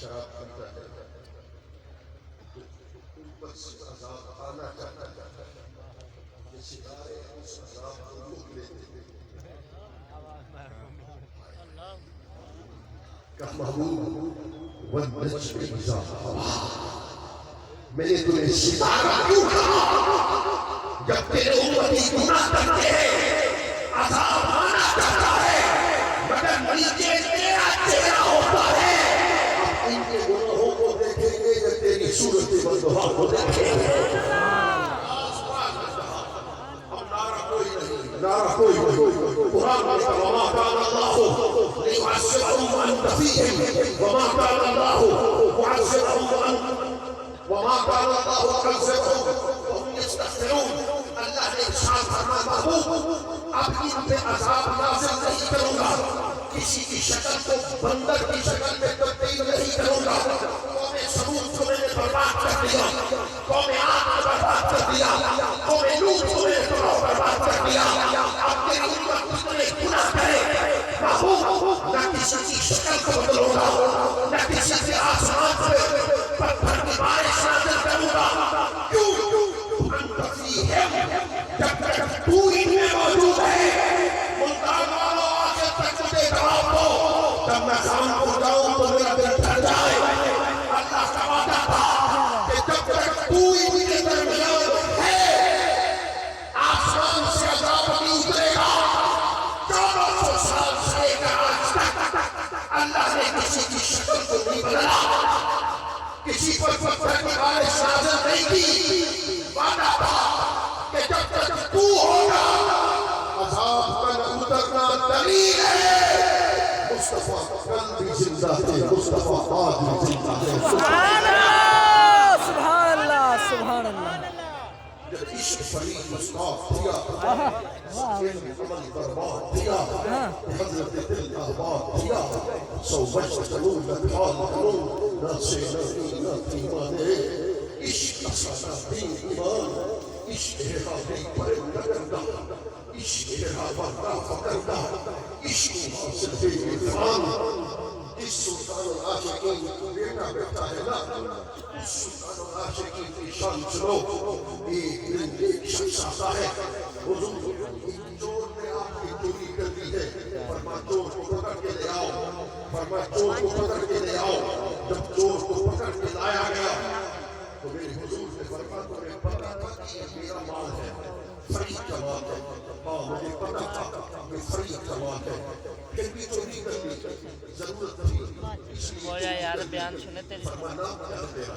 شراب پیتا ہے تو اوپر سے عذاب آنا چاہتا ہے، یہ ستارے اس عذاب کو روک لیتے ہیں کہ محبوب والنجم اذا ہوا، میں نے تمہیں ستارہ کیوں کہا؟ جب تیرے امتی گناہ کرتے ہیں عذاب آنا چاہتا ہے، مگر نیچے تیرا چہرہ ہوتا ہے۔ اب ان کے گناہوں کو دیکھیں گے یا تیری صورت بندہا کو دیکھیں گے؟ نعرہ کوئی نہیں۔ قرآن میں وما كان الله ليعذبهم وانت فيهم وما كان الله معذبهم وما كان الله معذبهم وهم يستغفرون۔ اللہ نے ارشاد فرمایا محبوب اب ان پہ عذاب نازل نہیں کروں گا، کسی کی شکل کو بندر کی شکل میں تبدیل نہیں کروں گا۔ قوم سمود کو میں نے برباد کر دیا، قوم عاد کو برباد کر دیا، قوم لوط کو میں نے برباد کر دیا۔ اب تیری امت اتنے گناہ کرے محبوب نہ کسی کی شکل کو بدلوں گا، نہ کسی کے آسمان سے پتھر کی بارش نازل کروں گا۔ کیوں؟ جب تک تو ان میں موجود ہے ملتان والوں آخر تک مجھے جواب دو، جب میں خان کو جاؤں تو میرا دل ٹھر جائے۔ اللہ کا وعدہ تھا کہ جب تک تو ان کے درمیان ہے آسمان سے عذاب نہیں اترے گا۔ 1400 سال سے لے کر آج تک اللہ نے کسی کی شکل کو نہیں بدلا، کسی پر پتھر کی بارش نازل نہیں کی۔ وعدہ تھا کہ جب تک تو ہوگا عذاب کا نہ اترنا دلیل ہے۔ مصطفیٰ کل بھی زندہ ہے، مصطفیٰ آج بھی زندہ ہے۔ سبحان اللہ سبحان اللہ سبحان اللہ۔ جب عشق فرید مسکات دیا، علم عمل برباد دیا، حضرت دل آباد دیا، سو وجہ چلو لکھال کرو نہ سے نہ ایمانے، عشق اصلا دین ایمان، عشق ہے حاضر پر لگردہ، عشق ہے حاضر فکردہ، عشق حاصل ہے عرفان۔ اس سلطان العاشقین بیٹا بیٹا ہے نا، اس سلطان العاشقین کی شان سنو۔ ایک دن ایک شخص آتا ہے، حضور ایک چور نے آپ کی چوری کر دی ہے، فرما چور کو پکڑ کے لے آؤ، فرما چور کو پکڑ کے لے آؤ۔ جب چور کو پکڑ کے لایا گیا تو میرے حضور نے فرمایا تمہیں پتہ تھا کہ یہ میرا مال ہے، فرید کا مال ہے؟ ہاں مجھے پتہ تھا کہ فرید کا مال ہے، پھر بھی چوری کر لی، ضرورت تھی اس لیے بولا یار بیان سنے تیرے فرمانا کیا تیرا؟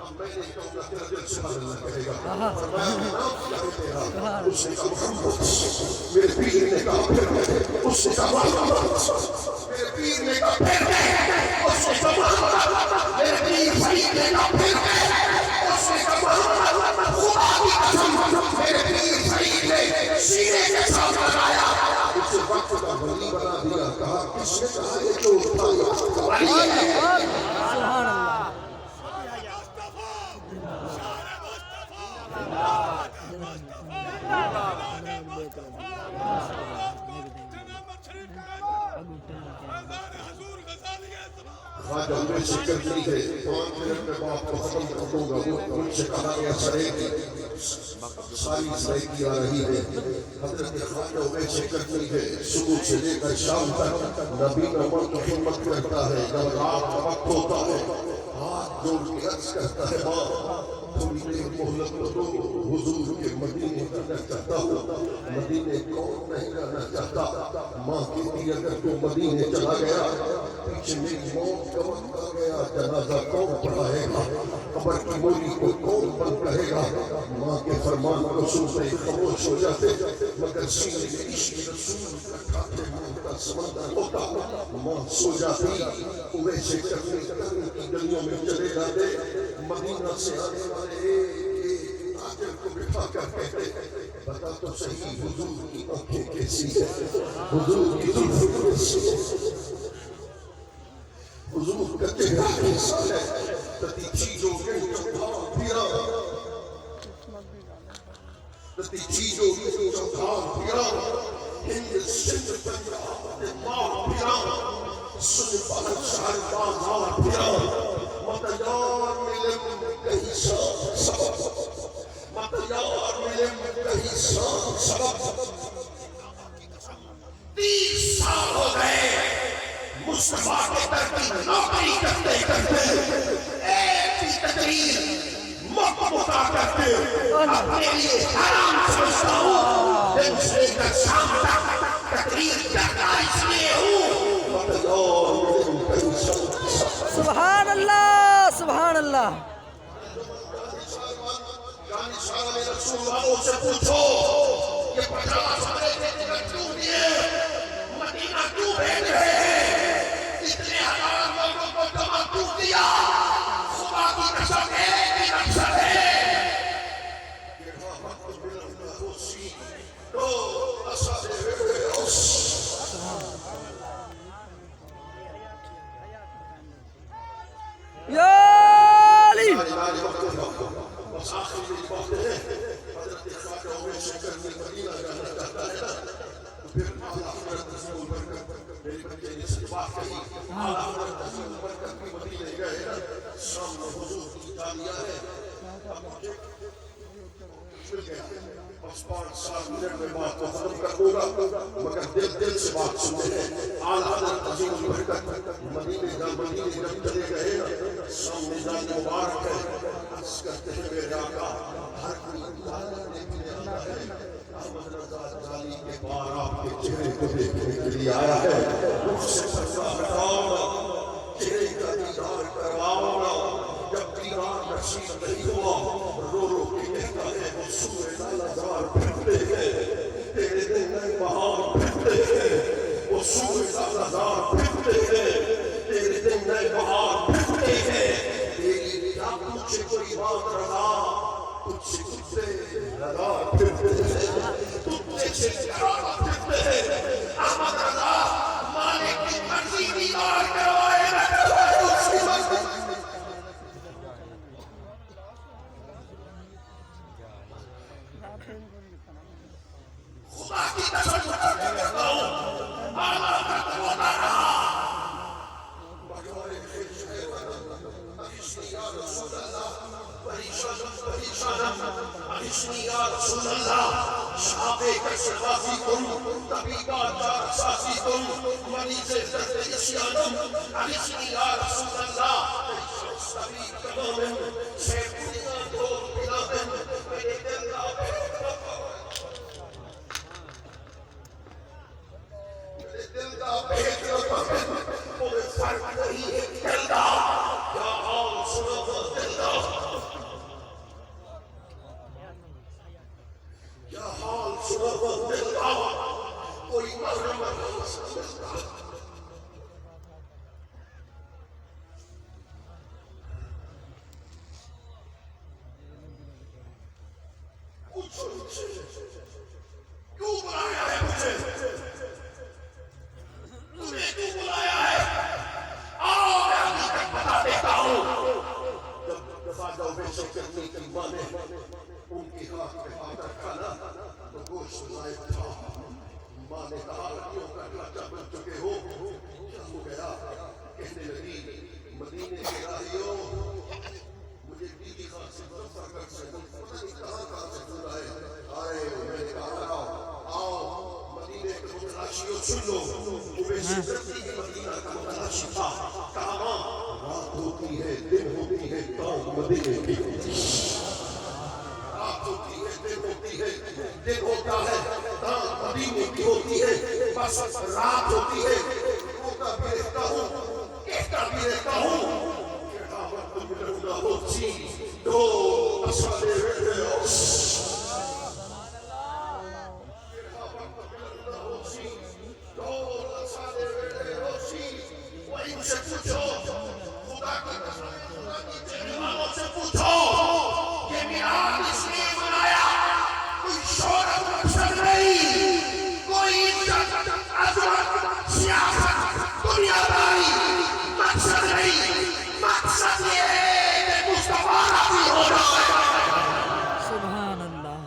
اب میں نے کہوں گا تیرا دل سبحان اللہ کہے گا، فرمایا نام کیا ہے تیرا؟ اس نے کہا محمد، میرے پیر نے کہا پھر اس نے کہا محمد، میرے پیر نے کہا پھر اس نے کہا محمد، میرے پیر فرید نے کہا پھر اس نے کہا محمد، خدا کی قسم میرے پیر فرید نے سینے کے ساتھ لگایا، اس وقت کا ولی بنا دیا۔ کہا کس نے کہا یہ جو اٹھایا ولی ہے؟ سبحان اللہ۔ خواجہ میں شکر نہیں ہے، 5 منٹ میں بات کو ختم کر دوں گا۔ مجھ سے کہا گیا سرے کی ساری سرے کی آ رہی ہے۔ حضرت خواجہ میں شکر نہیں ہے، صبح سے لے کر شام تک نبی نمبر کی خدمت کرتا ہے۔ جب رات کا وقت ہوتا ہے ہاتھ جوڑ کے عرض کرتا ہے ماں تھوڑی دیر مہلت دو، حضور کے مدینے جانا چاہتا ہوں۔ مدینے کون نہیں جانا چاہتا؟ ماں کہتی اگر تو مدینے چلا گیا پیچھے میری موت کا وقت آ گیا، جنازہ کون پڑھائے گا؟ قبر کی موری کو کون بند کرے گا؟ ماں کے فرمان کو سنتے خاموش ہو جاتے، مگر سینے میں عشق رسول کا ٹھاٹھے منہ کا سمندر ہوتا۔ ماں سو جاتی، ویسے کرنے کی گلیوں میں چلے جاتے، مدینہ سے آنے والے ایک تاجر کو بٹھا کر کہتے بتا تو صحیح حضور کی آنکھیں کیسی ہے، حضور کی زلفیں کیسی ہے، حضور کا چہرہ کیسا ہے؟ تتی چیزوں کے چوکھا پھرا، تتی چیزوں کے چوکھا پھرا، ہند سندھ پنجاب ماں پھرا، سنبال شہر بازار پھرا متیار ملم کہیں سبب متیار ملم کہیں سبب 30 سال ہو گئے مصطفیٰ کے در کی نوکری کرتے کرتے ایک ہی تقریر مکمتا کرتے اپنے لیے حرام سمجھتا ہوں دن سے لے کر شام تک تقریر کرتا اس لیے ہوں سبحان اللہ سبحان اللہ جانی شاہ میں رسول والوں سے پوچھو یہ 50 ہمارے ٹکٹ کیوں دیے مدینہ کیوں بھیج رہے ہیں اتنے ہزار لوگوں کو جمع کیوں کیا خدا کی قسم ایک ہی مقصد ہے یا علی بس آخر میں بہتے ہیں حضرت خواجہ عمر شکر میں مدینہ جانا چاہتا ہے پھر اعلیٰ حضرت رسول برکت میری بچے نے سے بات کہی اعلیٰ حضرت رسول برکت بھی مدینہ گئے سامنے حضور کی جانیا ہے اب مجھے مل گیا بس 5 سال منٹ میں بات کو ختم کر دوں گا مگر دل سے بات سنتے ہیں اعلیٰ حضرت رسول برکت مدینہ جب چلے گئے سامنے جانے مبارک ہے عرض کرتے ہیں میرے آقا ہر کوئی عبادت دیکھنے آتا ہے احمد رضا جالی کے بار آپ کے چہرے کو دیکھنے کے لیے آیا ہے رخ سے پردہ ہٹاؤ چہرے کا دیدار کرواؤ جب دیدار نصیب نہیں ہوا رو رو کے کہتا ہے وہ سورہ لالزار پھرتے ہیں تیرے دن نئے بہار پھرتے ہیں وہ سورہ لالزار پھرتے ہیں تیرے دن نئے بہار پھرتے ہیں تیری کیا تجھ سے کوئی بات رہا تجھ سے کتے لگا پھرتے ہیں تجھ سے کرانا پھرتے ہیں احمد رضا مالک کی مرضی دیدار کروائے نہ کروائے اس کی مرضی خدا کی قسم کرتا ہوں اعلیٰ حضرت ہوتا رہا احسنی یا رسول اللہ شعبے کیسے غازی تم طبیبات جار سازی تم مریض درد اسیانم احسنی یا رسول اللہ طبیب کمامن شیخ دیان دور بلادن میرے دل کا میرے دل کا بہت رکھن کوئی فرق نہیں ہے دل کا کیا حال سنو دل کا کیا حال سنو دل کا کوئی محرم نہیں سمجھتا پوچھو مجھے کیوں بلایا ہے مجھے تمہیں کیوں بلایا ہے آؤ میں ابھی تک بتا دیتا ہوں جب خواجہ عمر شکر کی ماں نے ان کی ہاتھ پہ ہاتھ رکھا نا تو گوشت غائب تھا ماں نے کہا ہڈیوں کا ڈھانچہ بن چکے ہو کیا ہو گیا کہنے لگی مدینے کے راہیوں مجھے بیوی خان سے ظفر کر سے پتہ نہیں کہاں سے جڑا ہے آئے میں نے کہا آؤ مدینے کے متلاشیوں سن لو عمر شکر کی مدینہ کا متلاشی تھا کہا ماں رات ہوتی ہے دن ہوتی ہے کام مدینے کی رات ہوتی ہے دن ہوتی ہے دن ہوتا ہے کام مدینے کی ہوتی ہے بس رات ہوتی ہے روتا بھی رہتا ہوں کہتا بھی رہتا ہوں کہ آمد تم لہنا ہوتی تو اصلے رہے اس سے پوچھو خدا کی قسم خدا کی چہرے والوں سے پوچھو کہ میراد اس لیے منایا کوئی شہرت مقصد نہیں کوئی عزت عظمت سیاست دنیا داری مقصد نہیں مقصد یہ ہے کہ مصطفیٰ راضی ہو جائے سبحان اللہ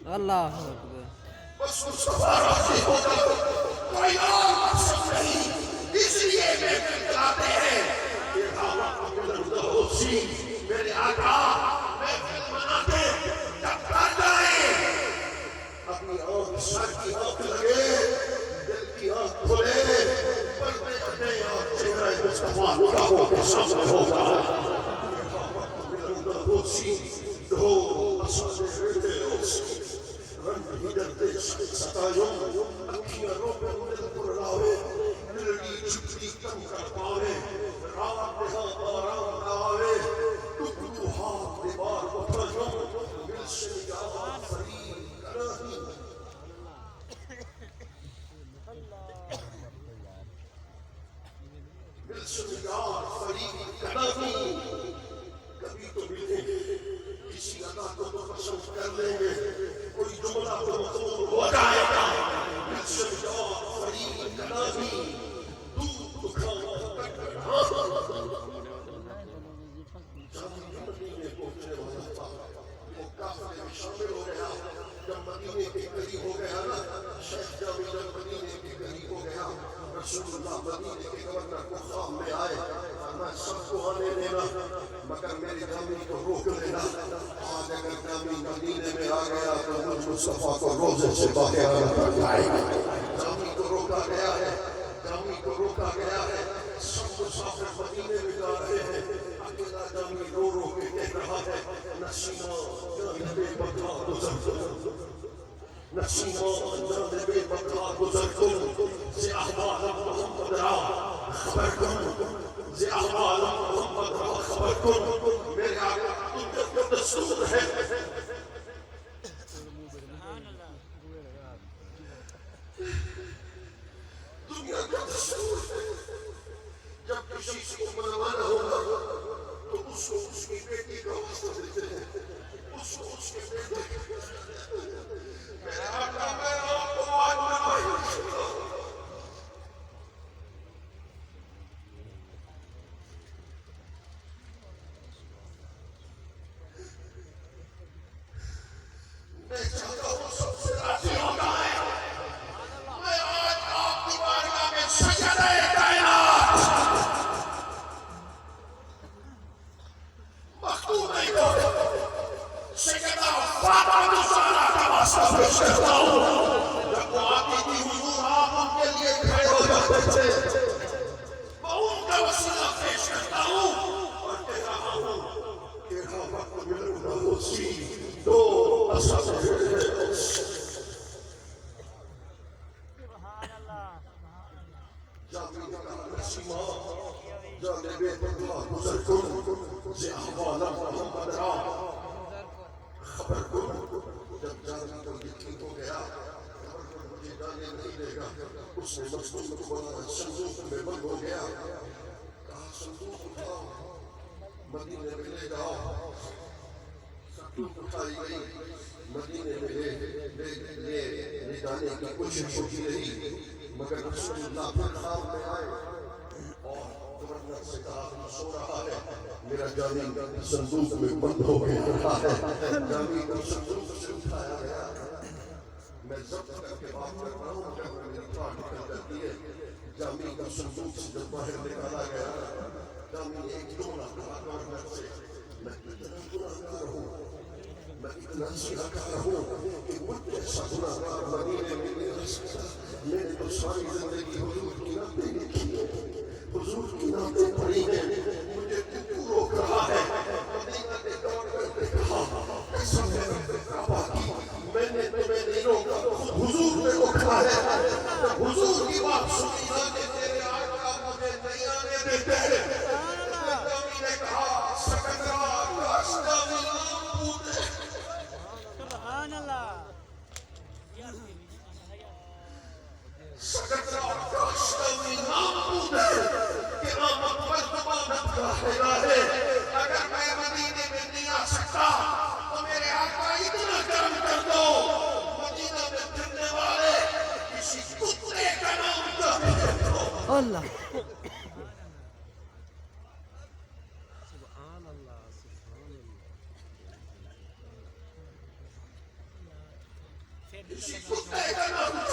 اللہ اکبر بس مصطفیٰ راضی ہو جاؤ، کوئی اور مقصد نہیں، اس لیے میں کہلاتے ہیں کہ میرے آقا محفل مناتے جب گھر جائیں اپنی آنکھ سر کی آنکھ لگے، دل کی آنکھ کھلے، پردے ہٹے اور چہرہ مصطفیٰ نگاہوں کے سامنے ہوگا۔ دو اساس رہتے روسی رنگ ہدرتے ستایوں، اکھیاں روپے دل پر لاوے، دلڑی چھپتی کم کر پاوے، رات دہاں آرام آوے، ٹکڑو ہاتھ دیوار بطروں، مل سے نجات فرید کرانی۔ مل سے نجات فرید کرانی۔ کبھی تو ملیں گے، کسی ادا کو تو پسند کر لیں گے، کوئی جملہ تو مقبول ہو جائے گا۔ مل سے نجات فرید کرانی، دودھ دکھانا تک جب مدینے پہنچنے والا تھا وہ کافلے میں شامل ہو گیا۔ جب مدینے کے قریب ہو گیا نا، شیخ جامی جب مدینے کے قریب ہو گیا، رسول اللہ مدینے کے گورنر کو خواب میں آئے، میں سب کو آنے دینا مگر میری جامی کو روک لینا۔ آج اگر جامی مدینے میں آ گیا تو مجھ مصطفیٰ کو روزے سے باہر نہ جائے گا۔ جامی کو روکا گیا ہے، جامی کو روکا گیا ہے، سب مسافر مدینے میں جا رہے ہیں، اکیلا جامی رو رو کے کہہ رہا ہے، نسیمہ جانب بکا گزر کن، نسیمہ جانب بکا گزر کن، سے احوال محمد را خبر کن، سے احوال محمد را خبر کن۔ میرے آقا دنیا کا دستور ہے، دنیا کا دستور ہے، جب کسی کو منوانا ہوگا تو اس کو اس کی بیٹی کا واسطہ دیتے ہیں، اس کو اس کے بیٹے میرے آقا میں آپ کو آج منوائی میں چاہتا ہوں سب سے راضی ہو جائے۔ میں آج آپ کی بارگاہ میں سجدہ کائنات مختوم نہیں ہو، سجدہ فاطمہ الزہرا کا واسطہ پیش کرتا ہوں۔ جب وہ آتی تھی حضور آپ ان کے لیے کھڑے ہو جاتے تھے، میں ان کا وسیلہ پیش کرتا ہوں اور کہہ رہا ہوں کہ وقت ملنا ہوسی دو اساس جامی کا نسیمہ جانب بکا گزر کن، سے احوال محمد را خبر کن۔ جب جامی کو یقین ہو گیا خبر کن مجھے جانے نہیں دے گا، اس نے مصطفیٰ کو بنا صندوق میں بند ہو گیا، کہا صندوق اٹھاؤ مدینے میں لے جاؤ۔ صندوق اٹھائی گئی، مدینے میں لے جانے کی کوشش ہوتی رہی، مگر رسول اللہ پھر خواب میں آئے اور گورنر سے کہا کہ سو رہا ہے، میرا جامی صندوق میں بند ہو گیا ہے۔ جامی کو صندوق سے اٹھایا گیا، میں ضبط کر کے بات کر رہا ہوں، جب میری کار نکل جاتی ہے، جامی کو صندوق سے جب باہر نکالا گیا، جامی نے ایک جملہ کہا گورنر سے، میں اتنا گناہگار ہوں، میں اتنا سیاہکار ہوں کہ مجھ جیسا گناہگار مدینے میں نہیں رہ سکتا۔ میں نے تو ساری زندگی حضور کی نعتیں لکھی ہیں، حضور کی نعتیں پڑھی ہیں، مجھے کیوں روک رہا ہے؟ مدینہ کے گورنر نے کہا ایسا میں نے کعبہ کی، میں نے تمہیں نہیں روکا، خود حضور نے روکا ہے۔ جب حضور کی بات سنی نہ کہ تیرے آقا مجھے نہیں آنے دیتے، جامی نے کہا سکندرا کاش جامی نام پوچھے، سبحان اللہ۔ سکندرا کاش جامی نام پوچھے کہ آمد مجدبانت کا ہے، اگر میں مدینے میں نہیں آ سکتا تو میرے آقا اتنا کرم کر دو، مدینہ میں پھرنے والے کسی کتے کا نام جامی کر دو۔ اللہ پھر اسی کتے کا نام